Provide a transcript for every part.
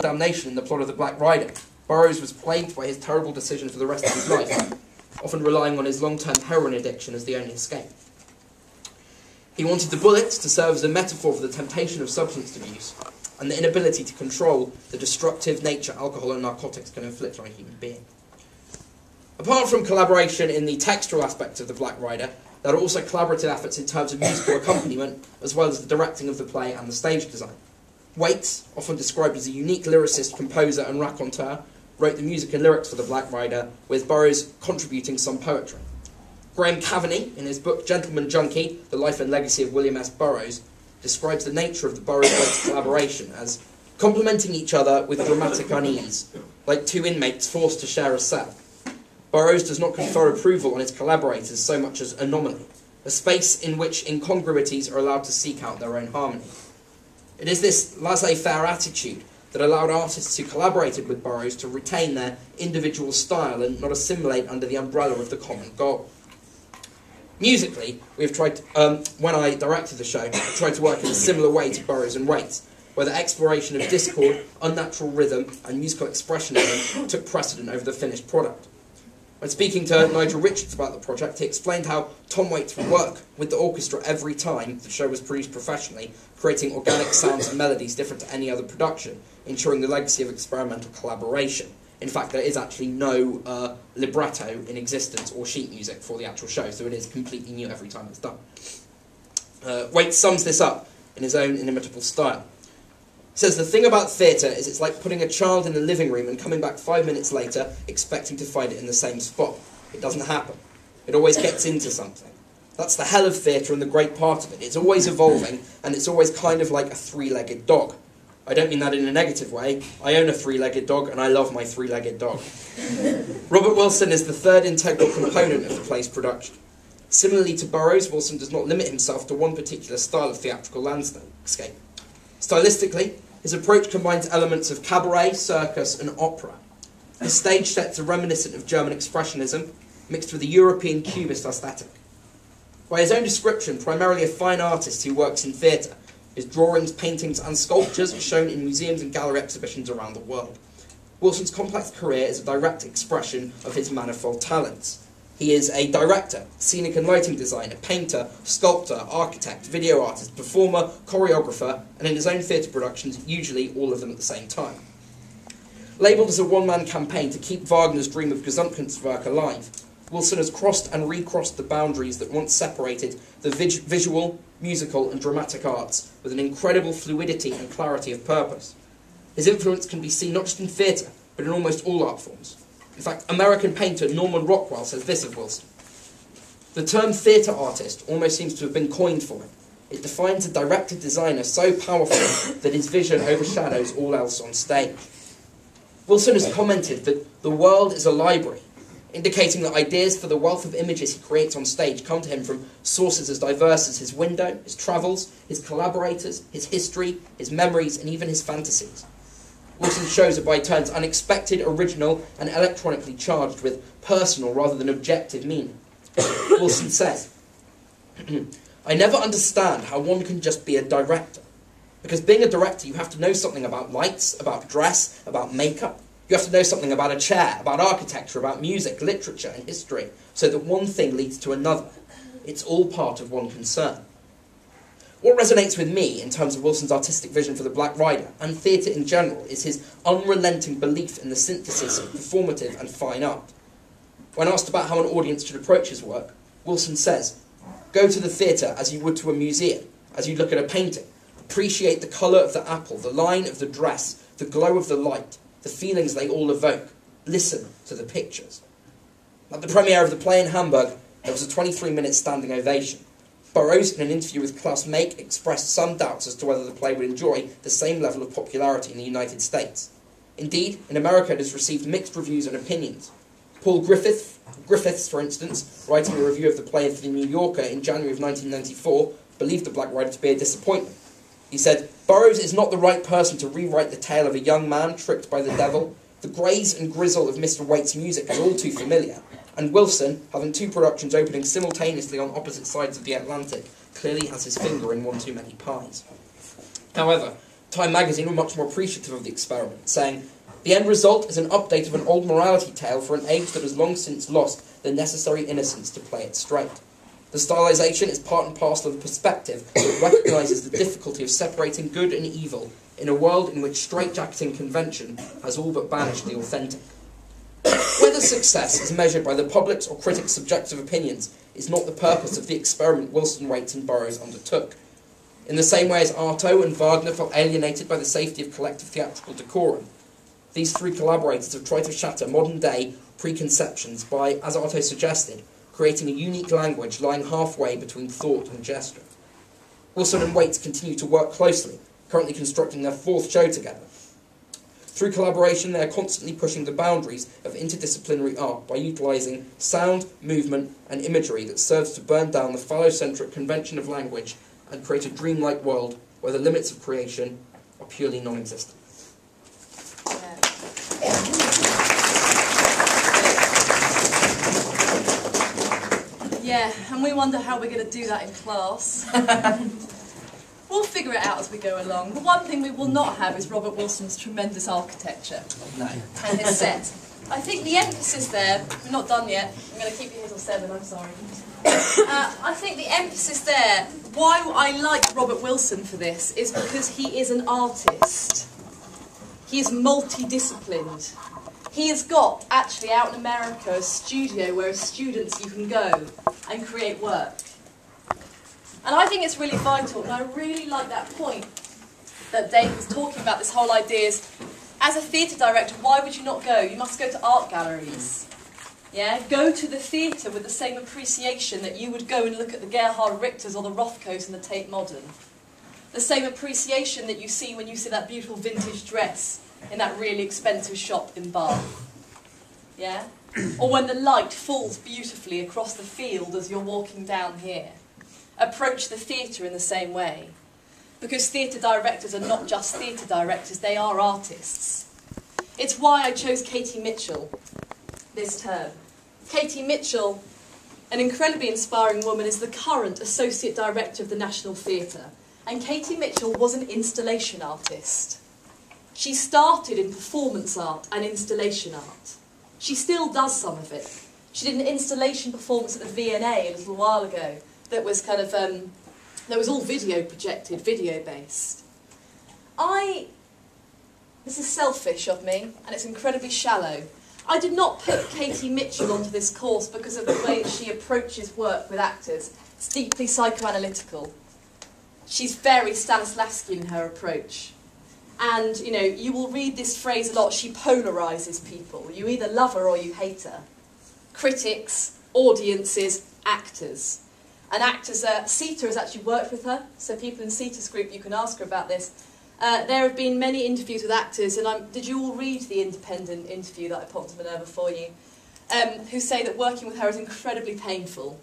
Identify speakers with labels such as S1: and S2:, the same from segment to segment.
S1: damnation in the plot of The Black Rider, Burroughs was plagued by his terrible decision for the rest of his life, often relying on his long-term heroin addiction as the only escape. He wanted the bullet to serve as a metaphor for the temptation of substance abuse and the inability to control the destructive nature alcohol and narcotics can inflict on a human being. Apart from collaboration in the textual aspects of The Black Rider, there are also collaborative efforts in terms of musical accompaniment, as well as the directing of the play and the stage design. Waits, often described as a unique lyricist, composer and raconteur, wrote the music and lyrics for The Black Rider, with Burroughs contributing some poetry. Graham Cavaney, in his book Gentleman Junkie, The Life and Legacy of William S. Burroughs, describes the nature of the Burroughs-Waits collaboration as complementing each other with dramatic unease, like two inmates forced to share a cell. Burroughs does not confer approval on his collaborators so much as anomaly, a space in which incongruities are allowed to seek out their own harmony. It is this laissez-faire attitude that allowed artists who collaborated with Burroughs to retain their individual style and not assimilate under the umbrella of the common goal. Musically, we have tried, when I directed the show, I tried to work in a similar way to Burroughs and Waits, where the exploration of discord, unnatural rhythm, and musical expressionism took precedent over the finished product. When speaking to Nigel Richards about the project, he explained how Tom Waits would work with the orchestra every time the show was produced professionally, creating organic sounds and melodies different to any other production, ensuring the legacy of experimental collaboration. In fact, there is actually no libretto in existence or sheet music for the actual show, so it is completely new every time it's done. Waits sums this up in his own inimitable style. He says, the thing about theatre is it's like putting a child in the living room and coming back 5 minutes later expecting to find it in the same spot. It doesn't happen. It always gets into something. That's the hell of theatre and the great part of it. It's always evolving, and it's always kind of like a three-legged dog. I don't mean that in a negative way. I own a three-legged dog, and I love my three-legged dog. Robert Wilson is the third integral component of the play's production. Similarly to Burroughs, Wilson does not limit himself to one particular style of theatrical landscape. Stylistically, his approach combines elements of cabaret, circus, and opera. His stage sets are reminiscent of German expressionism, mixed with a European cubist aesthetic. By his own description, primarily a fine artist who works in theatre, his drawings, paintings, and sculptures are shown in museums and gallery exhibitions around the world. Wilson's complex career is a direct expression of his manifold talents. He is a director, scenic and lighting designer, painter, sculptor, architect, video artist, performer, choreographer, and in his own theatre productions, usually all of them at the same time. Labelled as a one-man campaign to keep Wagner's dream of Gesamtkunstwerk alive, Wilson has crossed and recrossed the boundaries that once separated the visual, musical, and dramatic arts with an incredible fluidity and clarity of purpose. His influence can be seen not just in theatre, but in almost all art forms. In fact, American painter Norman Rockwell says this of Wilson: the term theatre artist almost seems to have been coined for him. It defines a director designer so powerful that his vision overshadows all else on stage. Wilson has commented that the world is a library, indicating that ideas for the wealth of images he creates on stage come to him from sources as diverse as his window, his travels, his collaborators, his history, his memories, and even his fantasies. Wilson's shows are by turns unexpected, original, and electronically charged with personal rather than objective meaning. Wilson says, I never understand how one can just be a director. Because being a director, you have to know something about lights, about dress, about makeup. You have to know something about a chair, about architecture, about music, literature, and history, so that one thing leads to another. It's all part of one concern. What resonates with me in terms of Wilson's artistic vision for The Black Rider, and theatre in general, is his unrelenting belief in the synthesis of performative and fine art. When asked about how an audience should approach his work, Wilson says, go to the theatre as you would to a museum, as you look at a painting. Appreciate the colour of the apple, the line of the dress, the glow of the light, the feelings they all evoke. Listen to the pictures. At the premiere of the play in Hamburg, there was a 23-minute standing ovation. Burroughs, in an interview with Klaus Make, expressed some doubts as to whether the play would enjoy the same level of popularity in the United States. Indeed, in America it has received mixed reviews and opinions. Paul Griffiths, for instance, writing a review of the play for The New Yorker in January of 1994, believed The Black Rider to be a disappointment. He said, Burroughs is not the right person to rewrite the tale of a young man tricked by the devil. The graze and grizzle of Mr. Waits' music is all too familiar. And Wilson, having two productions opening simultaneously on opposite sides of the Atlantic, clearly has his finger in one too many pies. However, Time magazine were much more appreciative of the experiment, saying, "The end result is an update of an old morality tale for an age that has long since lost the necessary innocence to play it straight. The stylization is part and parcel of a perspective that recognises the difficulty of separating good and evil in a world in which straitjacketing convention has all but banished the authentic. Whether success is measured by the public's or critics' subjective opinions is not the purpose of the experiment Wilson, Waits and Burroughs undertook. In the same way as Artaud and Wagner felt alienated by the safety of collective theatrical decorum, these three collaborators have tried to shatter modern-day preconceptions by, as Artaud suggested, creating a unique language lying halfway between thought and gesture. Wilson and Waits continue to work closely, currently constructing their fourth show together. Through collaboration, they are constantly pushing the boundaries of interdisciplinary art by utilising sound, movement, and imagery that serves to burn down the phallocentric convention of language and create a dreamlike world where the limits of creation are purely non-existent."
S2: Yeah, and we wonder how we're going to do that in class. We'll figure it out as we go along. The one thing we will not have is Robert Wilson's tremendous architecture and his set. I think the emphasis there, we're not done yet, I'm going to keep you here till 7, I'm sorry. I think the emphasis there, why I like Robert Wilson for this, is because he is an artist. He is multidisciplined. He has got, actually out in America, a studio where as students you can go and create work. And I think it's really vital, and I really like that point that Dave was talking about, this whole idea is, as a theatre director, why would you not go? You must go to art galleries. Yeah? Go to the theatre with the same appreciation that you would go and look at the Gerhard Richters or the Rothkos and the Tate Modern. The same appreciation that you see when you see that beautiful vintage dress in that really expensive shop in Bath. Yeah? Or when the light falls beautifully across the field as you're walking down here. Approach the theatre in the same way. Because theatre directors are not just theatre directors, they are artists. It's why I chose Katie Mitchell this term. Katie Mitchell, an incredibly inspiring woman, is the current Associate Director of the National Theatre. And Katie Mitchell was an installation artist. She started in performance art and installation art. She still does some of it. She did an installation performance at the V&A a little while ago that was kind of, that was all video projected, video-based. This is selfish of me, and it's incredibly shallow. I did not put Katie Mitchell onto this course because of the way that she approaches work with actors. It's deeply psychoanalytical. She's very Stanislavskian in her approach. And, you know, you will read this phrase a lot, she polarises people. You either love her or you hate her. Critics, audiences, actors. And actors, Sita has actually worked with her, so people in Sita's group, you can ask her about this. There have been many interviews with actors, and did you all read the independent interview that I popped to Minerva for you? Who say that working with her is incredibly painful,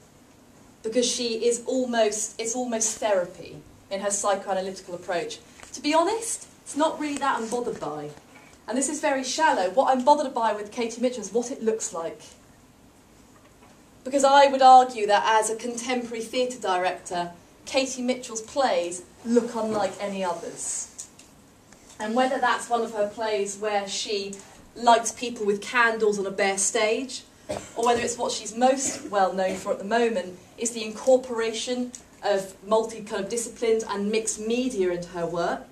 S2: because it's almost therapy in her psychoanalytical approach. To be honest, it's not really that I'm bothered by. And this is very shallow. What I'm bothered by with Katie Mitchell is what it looks like. Because I would argue that as a contemporary theatre director, Katie Mitchell's plays look unlike any others. And whether that's one of her plays where she lights people with candles on a bare stage, or whether it's what she's most well known for at the moment, is the incorporation of disciplines and mixed media into her work.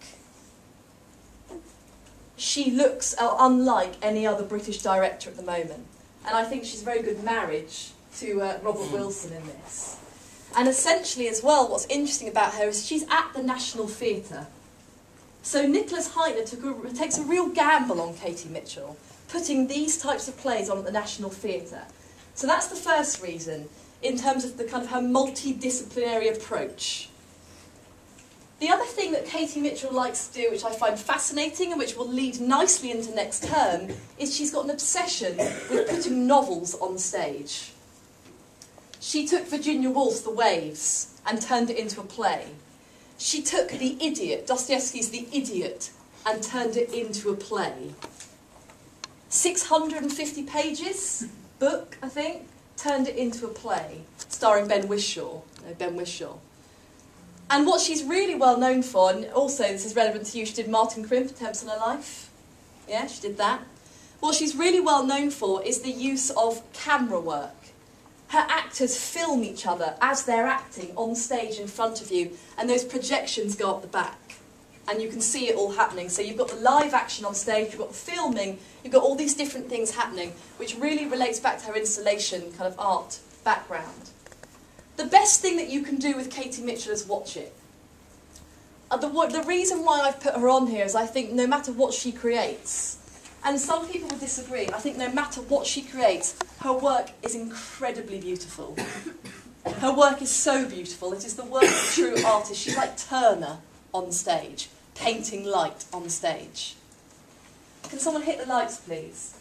S2: She looks unlike any other British director at the moment. And I think she's a very good marriage to Robert Wilson in this. And essentially as well, what's interesting about her is she's at the National Theatre. So Nicholas Hytner takes a real gamble on Katie Mitchell, putting these types of plays on at the National Theatre. So that's the first reason, in terms of the kind of her multidisciplinary approach. The other thing that Katie Mitchell likes to do, which I find fascinating and which will lead nicely into next term, is she's got an obsession with putting novels on stage. She took Virginia Woolf's The Waves and turned it into a play. She took The Idiot, Dostoevsky's The Idiot, and turned it into a play. 650 pages, book, I think, turned it into a play, starring Ben Whishaw. And what she's really well known for, and also this is relevant to you, she did Martin Crimp, Attempts on a Life. Yeah, she did that. What she's really well known for is the use of camera work. Her actors film each other as they're acting on stage in front of you, and those projections go up the back. And you can see it all happening. So you've got the live action on stage, you've got the filming, you've got all these different things happening, which really relates back to her installation kind of art background. The best thing that you can do with Katie Mitchell is watch it. The reason why I've put her on here is I think no matter what she creates, and some people would disagree, I think no matter what she creates, her work is incredibly beautiful. Her work is so beautiful. It is the work of a true artist. She's like Turner on stage, painting light on stage. Can someone hit the lights, please?